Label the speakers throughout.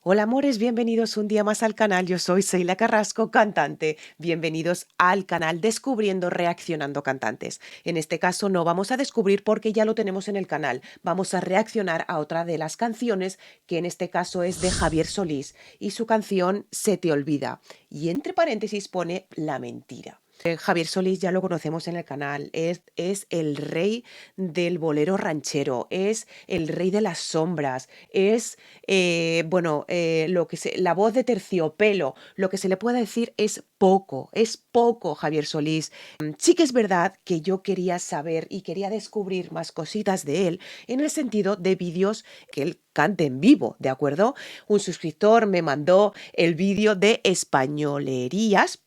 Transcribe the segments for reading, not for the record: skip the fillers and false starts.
Speaker 1: Hola amores, bienvenidos un día más al canal. Yo soy Seila Carrasco, cantante. Bienvenidos al canal Descubriendo Reaccionando Cantantes. En este caso no vamos a descubrir porque ya lo tenemos en el canal. Vamos a reaccionar a otra de las canciones, que en este caso es de Javier Solís y su canción Se te olvida. Y entre paréntesis pone La mentira. Javier Solís ya lo conocemos en el canal, es el rey del bolero ranchero, es el rey de las sombras, es la voz de Terciopelo. Lo que se le puede decir es poco, Javier Solís. Sí que es verdad que yo quería saber y quería descubrir más cositas de él en el sentido de vídeos que él cante en vivo, ¿de acuerdo? Un suscriptor me mandó el vídeo de Españolerías,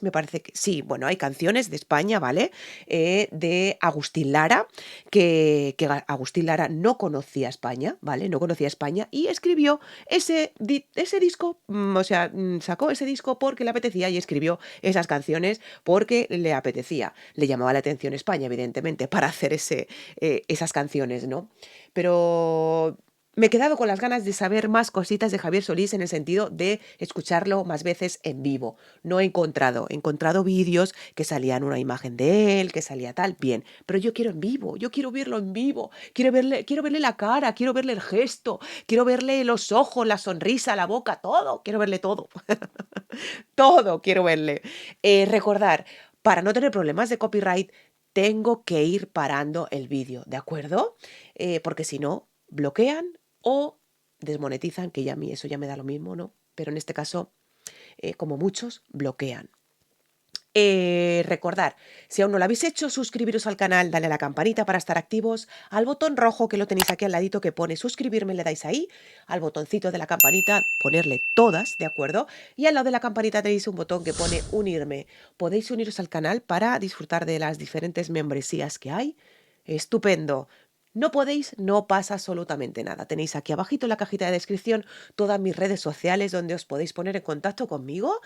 Speaker 1: me parece que sí, bueno, hay canciones de España, ¿vale? De Agustín Lara, que Agustín Lara no conocía España, ¿vale? No conocía España y escribió ese disco, sacó ese disco porque le apetecía y escribió esas canciones porque le apetecía. Le llamaba la atención España, evidentemente, para hacer esas canciones, ¿no? Pero me he quedado con las ganas de saber más cositas de Javier Solís en el sentido de escucharlo más veces en vivo. No he encontrado vídeos que salían una imagen de él, que salía tal, bien, pero yo quiero en vivo, yo quiero verlo en vivo, quiero verle la cara, quiero verle el gesto, quiero verle los ojos, la sonrisa, la boca, todo, quiero verle todo, todo quiero verle. Recordar, para no tener problemas de copyright, tengo que ir parando el vídeo, ¿de acuerdo? Porque si no, bloquean o desmonetizan, que ya a mí eso ya me da lo mismo, ¿no? Pero en este caso, como muchos, bloquean. Recordar, si aún no lo habéis hecho, suscribiros al canal, dale a la campanita para estar activos, al botón rojo que lo tenéis aquí al ladito que pone suscribirme, le dais ahí, al botoncito de la campanita, ponerle todas, ¿de acuerdo? Y al lado de la campanita tenéis un botón que pone unirme. Podéis uniros al canal para disfrutar de las diferentes membresías que hay. Estupendo. No podéis, no pasa absolutamente nada. Tenéis aquí abajito en la cajita de descripción todas mis redes sociales donde os podéis poner en contacto conmigo,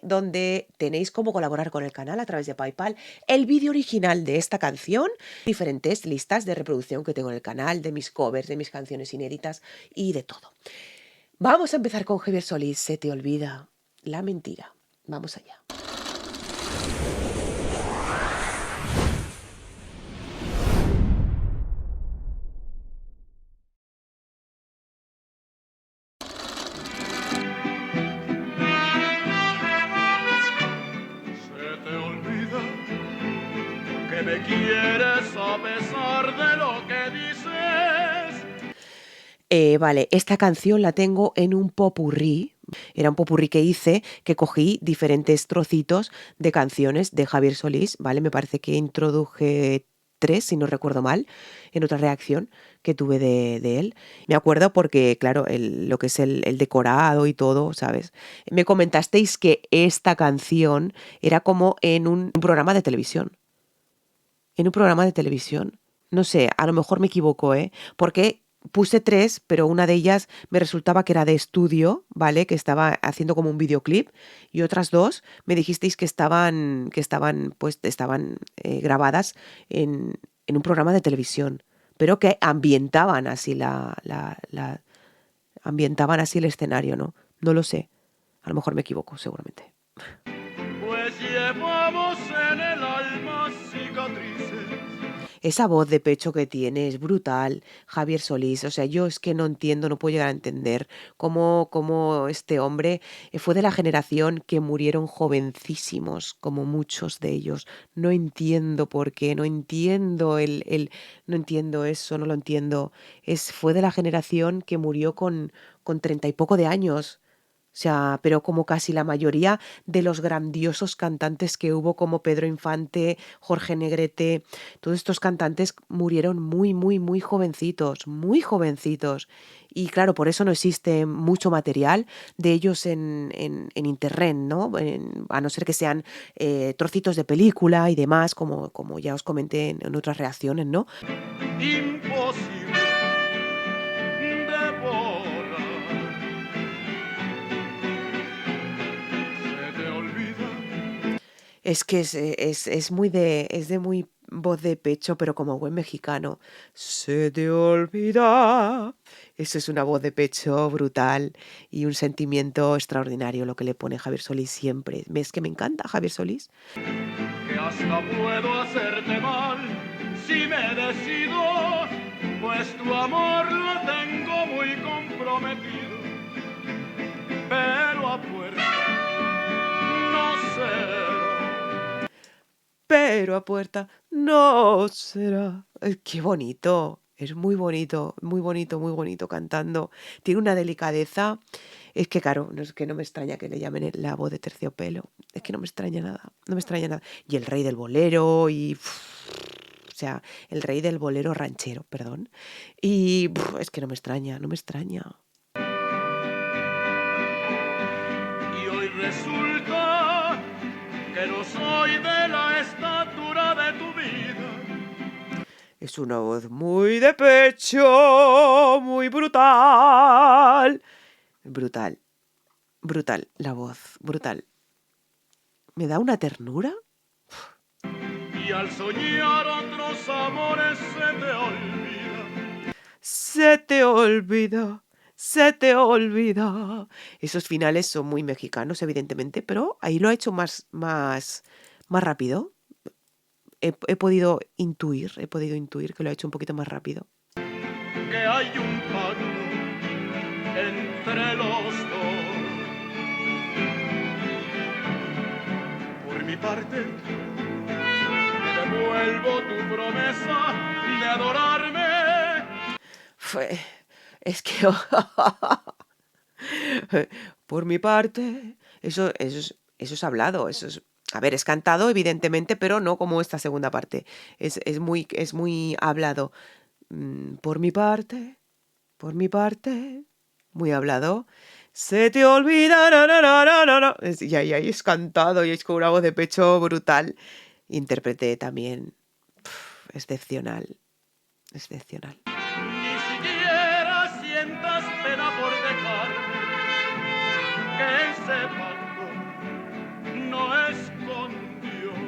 Speaker 1: donde tenéis cómo colaborar con el canal a través de PayPal, el vídeo original de esta canción, diferentes listas de reproducción que tengo en el canal, de mis covers, de mis canciones inéditas y de todo. Vamos a empezar con Javier Solís, Se te olvida la mentira. Vamos allá.
Speaker 2: Se te olvida que me quieres a pesar de lo que dices.
Speaker 1: Vale, esta canción la tengo en un popurrí. Era un popurrí que hice, que cogí diferentes trocitos de canciones de Javier Solís, ¿vale? Me parece que introduje tres, si no recuerdo mal, en otra reacción que tuve de él. Me acuerdo porque, claro, lo que es el decorado y todo, ¿sabes? Me comentasteis que esta canción era como en un programa de televisión. En un programa de televisión. No sé, a lo mejor me equivoco, ¿eh? Porque puse tres, pero una de ellas me resultaba que era de estudio, ¿vale? Que estaba haciendo como un videoclip. Y otras dos me dijisteis que estaban grabadas en un programa de televisión. Pero que ambientaban así ambientaban así el escenario, ¿no? No lo sé. A lo mejor me equivoco, seguramente.
Speaker 2: Pues llevamos en el alma cicatrices.
Speaker 1: Esa voz de pecho que tiene es brutal, Javier Solís. O sea, yo es que no entiendo, no puedo llegar a entender cómo este hombre fue de la generación que murieron jovencísimos, como muchos de ellos. No entiendo por qué, no entiendo no entiendo eso, no lo entiendo. Fue de la generación que murió con 30 y poco de años. O sea, pero como casi la mayoría de los grandiosos cantantes que hubo, como Pedro Infante, Jorge Negrete, todos estos cantantes murieron muy, muy, muy jovencitos, muy jovencitos. Y claro, por eso no existe mucho material de ellos en internet, ¿no? A no ser que sean trocitos de película y demás, como ya os comenté en otras reacciones, ¿no?
Speaker 2: Imposible de borrar. Se te olvida.
Speaker 1: Es que es muy voz de pecho, pero como buen mexicano. Se te olvida. Eso es una voz de pecho brutal y un sentimiento extraordinario lo que le pone Javier Solís siempre. Es que me encanta Javier Solís.
Speaker 2: Que hasta puedo hacerte mal si me decido, pues tu amor lo tengo muy comprometido, pero a puerta no será.
Speaker 1: Pero a puerta no será. Qué bonito. Es muy bonito cantando. Tiene una delicadeza. Es que, claro, no es que no me extraña que le llamen la voz de terciopelo. Es que no me extraña nada. No me extraña nada. Y el rey del bolero y... o sea, el rey del bolero ranchero, perdón. Y es que no me extraña, no me extraña.
Speaker 2: Y hoy resulta que no soy de la estatura de tu vida.
Speaker 1: Es una voz muy de pecho, muy brutal. Brutal, brutal, la voz, brutal. ¿Me da una ternura?
Speaker 2: Y al soñar otros amores se te olvida.
Speaker 1: Se te olvida, se te olvida. Esos finales son muy mexicanos, evidentemente, pero ahí lo ha hecho más rápido. He podido intuir que lo ha hecho un poquito más rápido.
Speaker 2: Que hay un pacto entre los dos. Por mi parte, te devuelvo tu promesa de adorarme.
Speaker 1: Es que... Por mi parte, eso es hablado, eso es... A ver, es cantado, evidentemente, pero no como esta segunda parte. Es muy hablado. Por mi parte, muy hablado. Se te olvida, na, na, na, na, na, na. Y ahí es cantado y es con una voz de pecho brutal. Intérprete también excepcional, excepcional.
Speaker 2: Ni siquiera sientas pena por dejarme, que ese pacto no es con Dios.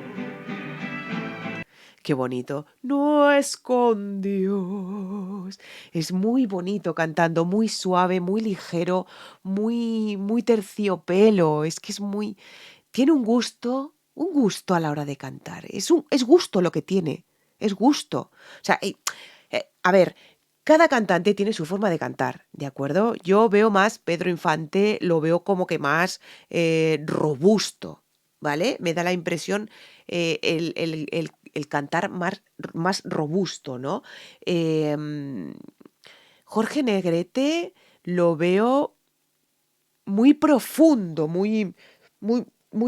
Speaker 1: Qué bonito. No es con Dios. Es muy bonito cantando, muy suave, muy ligero, muy terciopelo. Es que es muy... Tiene un gusto a la hora de cantar. Es gusto lo que tiene. Es gusto. O sea, a ver, cada cantante tiene su forma de cantar, ¿de acuerdo? Yo veo más Pedro Infante, lo veo como que más robusto, ¿vale? Me da la impresión el cantar más robusto, ¿no? Em, Jorge Negrete lo veo muy profundo, muy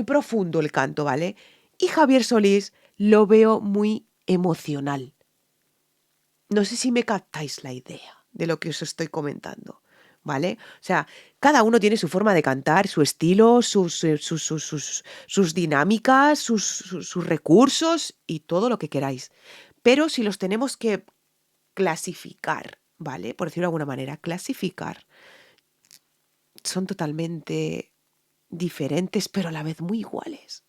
Speaker 1: profundo el canto, ¿vale? Y Javier Solís lo veo muy emocional. No sé si me captáis la idea de lo que os estoy comentando, ¿vale? O sea, cada uno tiene su forma de cantar, su estilo, sus dinámicas, sus recursos y todo lo que queráis. Pero si los tenemos que clasificar, ¿vale? Por decirlo de alguna manera, clasificar, son totalmente diferentes, pero a la vez muy iguales.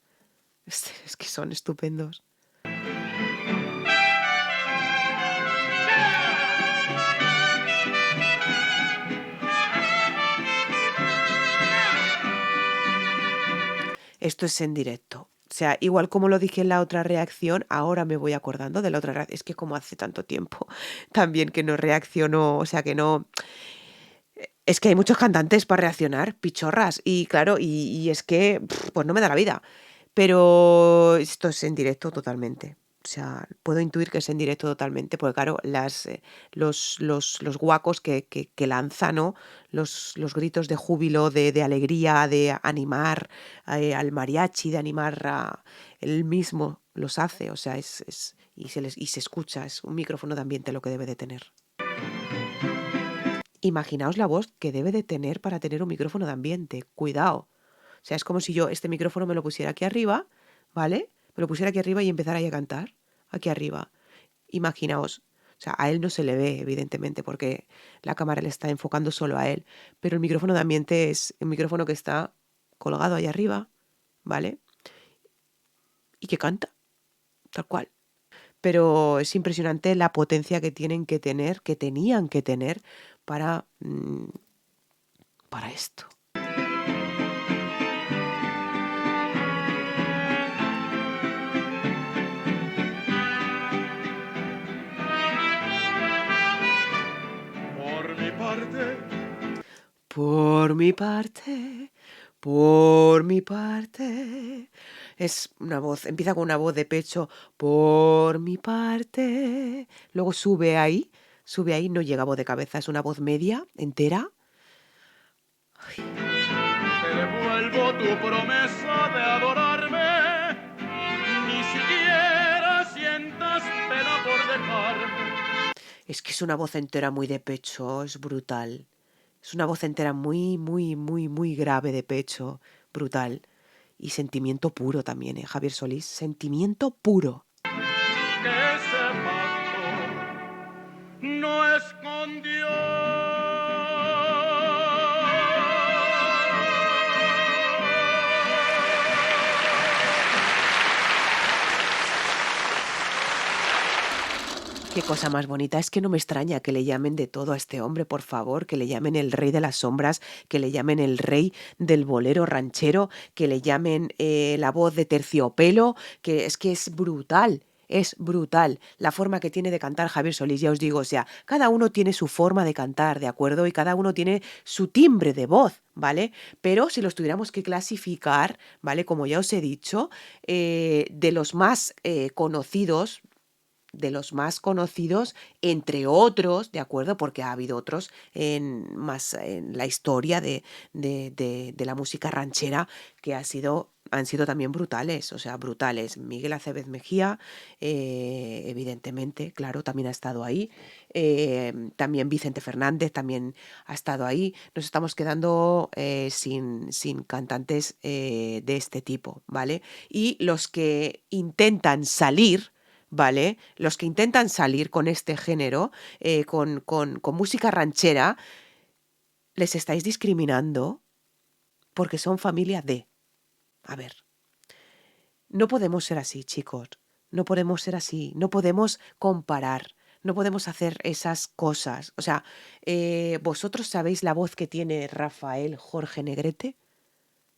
Speaker 1: Es que son estupendos. Esto es en directo. O sea, igual como lo dije en la otra reacción, ahora me voy acordando de la otra reacción. Es que como hace tanto tiempo también que no reacciono, o sea, que no... Es que hay muchos cantantes para reaccionar, pichorras, y claro, y es que, pues no me da la vida. Pero esto es en directo totalmente. O sea, puedo intuir que es en directo totalmente, porque claro, los guacos que lanza, ¿no? Los gritos de júbilo, de alegría, de animar al mariachi, de animar a él mismo, los hace. O sea, y se escucha, es un micrófono de ambiente lo que debe de tener. Imaginaos la voz que debe de tener para tener un micrófono de ambiente. Cuidado. O sea, es como si yo este micrófono me lo pusiera aquí arriba, ¿vale? Me lo pusiera aquí arriba y empezara ahí a cantar. Aquí arriba. Imaginaos. O sea, a él no se le ve, evidentemente, porque la cámara le está enfocando solo a él. Pero el micrófono de ambiente es un micrófono que está colgado ahí arriba, ¿vale? Y que canta, tal cual. pero es impresionante la potencia que tenían que tener para esto.
Speaker 2: Por mi parte,
Speaker 1: Por mi parte, por mi parte. Es una voz, empieza con una voz de pecho, por mi parte. Luego sube ahí, no llega a voz de cabeza, es una voz media, entera.
Speaker 2: te devuelvo tu promesa de adorarme. Ni siquiera sientas pena por dejarme.
Speaker 1: Es que es una voz entera muy de pecho, es brutal. Es una voz entera muy, muy, muy, muy grave de pecho, brutal. Y sentimiento puro también, ¿eh? Javier Solís, sentimiento puro.
Speaker 2: Que ese pacto no es con Dios.
Speaker 1: Qué cosa más bonita. Es que no me extraña que le llamen de todo a este hombre, por favor, que le llamen el rey de las sombras, que le llamen el rey del bolero ranchero, que le llamen la voz de terciopelo, que es brutal. Es brutal la forma que tiene de cantar Javier Solís, ya os digo, o sea, cada uno tiene su forma de cantar, ¿de acuerdo? Y cada uno tiene su timbre de voz, ¿vale? Pero si los tuviéramos que clasificar, ¿vale? Como ya os he dicho, de los más conocidos, entre otros, ¿de acuerdo? Porque ha habido otros en la historia de la música ranchera que han sido también brutales, o sea, brutales. Miguel Acebes Mejía, evidentemente, claro, también ha estado ahí. También Vicente Fernández también ha estado ahí. Nos estamos quedando sin cantantes de este tipo, ¿vale? Y los que intentan salir, ¿vale? Los que intentan salir con este género, con música ranchera, les estáis discriminando porque son familia de. A ver, no podemos ser así, chicos. No podemos ser así. No podemos comparar. No podemos hacer esas cosas. O sea, ¿vosotros sabéis la voz que tiene Rafael Jorge Negrete?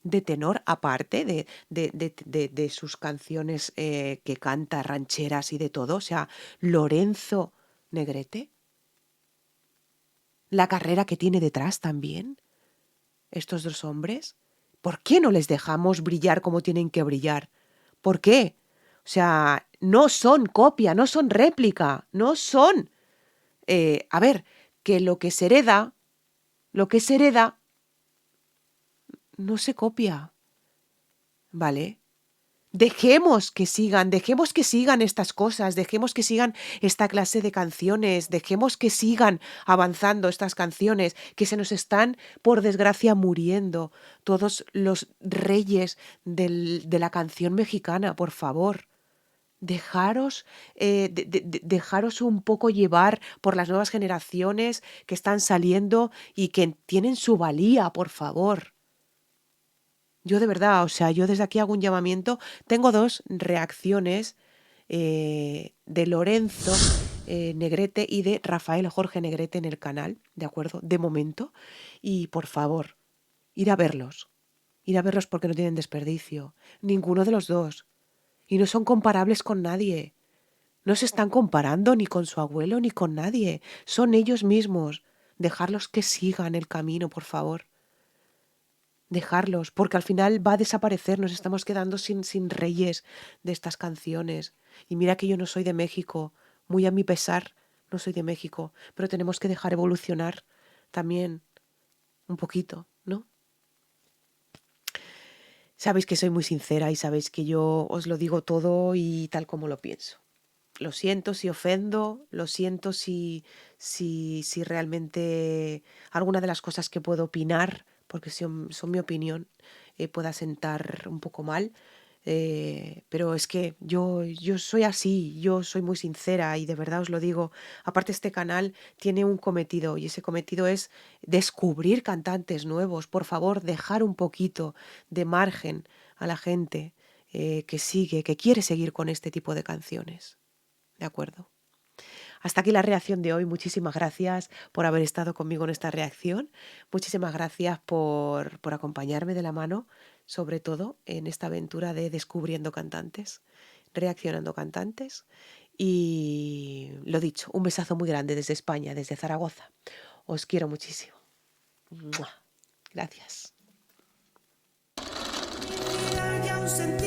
Speaker 1: De tenor, aparte de sus canciones que canta, rancheras y de todo. O sea, Lorenzo Negrete, la carrera que tiene detrás también, estos dos hombres. ¿Por qué no les dejamos brillar como tienen que brillar? ¿Por qué? O sea, no son copia, no son réplica, no son... a ver, que lo que se hereda, no se copia, ¿vale? Dejemos que sigan estas cosas, dejemos que sigan esta clase de canciones, dejemos que sigan avanzando estas canciones, que se nos están, por desgracia, muriendo todos los reyes de la canción mexicana, por favor. Dejaros un poco llevar por las nuevas generaciones que están saliendo y que tienen su valía, por favor. Yo de verdad, o sea, yo desde aquí hago un llamamiento. Tengo dos reacciones de Lorenzo Negrete y de Rafael Jorge Negrete en el canal, ¿de acuerdo? De momento. Y por favor, ir a verlos. Ir a verlos porque no tienen desperdicio. Ninguno de los dos. Y no son comparables con nadie. No se están comparando ni con su abuelo ni con nadie. Son ellos mismos. Dejarlos que sigan el camino, por favor. Dejarlos, porque al final va a desaparecer, nos estamos quedando sin reyes de estas canciones. Y mira que yo no soy de México, muy a mi pesar, no soy de México, pero tenemos que dejar evolucionar también un poquito, ¿no? Sabéis que soy muy sincera y sabéis que yo os lo digo todo y tal como lo pienso. Lo siento si ofendo, lo siento si realmente alguna de las cosas que puedo opinar, porque son mi opinión, pueda sentar un poco mal. Pero es que yo soy así, yo soy muy sincera y de verdad os lo digo. Aparte, este canal tiene un cometido y ese cometido es descubrir cantantes nuevos. Por favor, dejar un poquito de margen a la gente que sigue, que quiere seguir con este tipo de canciones. ¿de acuerdo? Hasta aquí la reacción de hoy. Muchísimas gracias por haber estado conmigo en esta reacción. Muchísimas gracias por acompañarme de la mano, sobre todo en esta aventura de descubriendo cantantes, reaccionando cantantes. Y lo dicho, un besazo muy grande desde España, desde Zaragoza. Os quiero muchísimo. ¡Mua! Gracias.
Speaker 3: Ya un sentido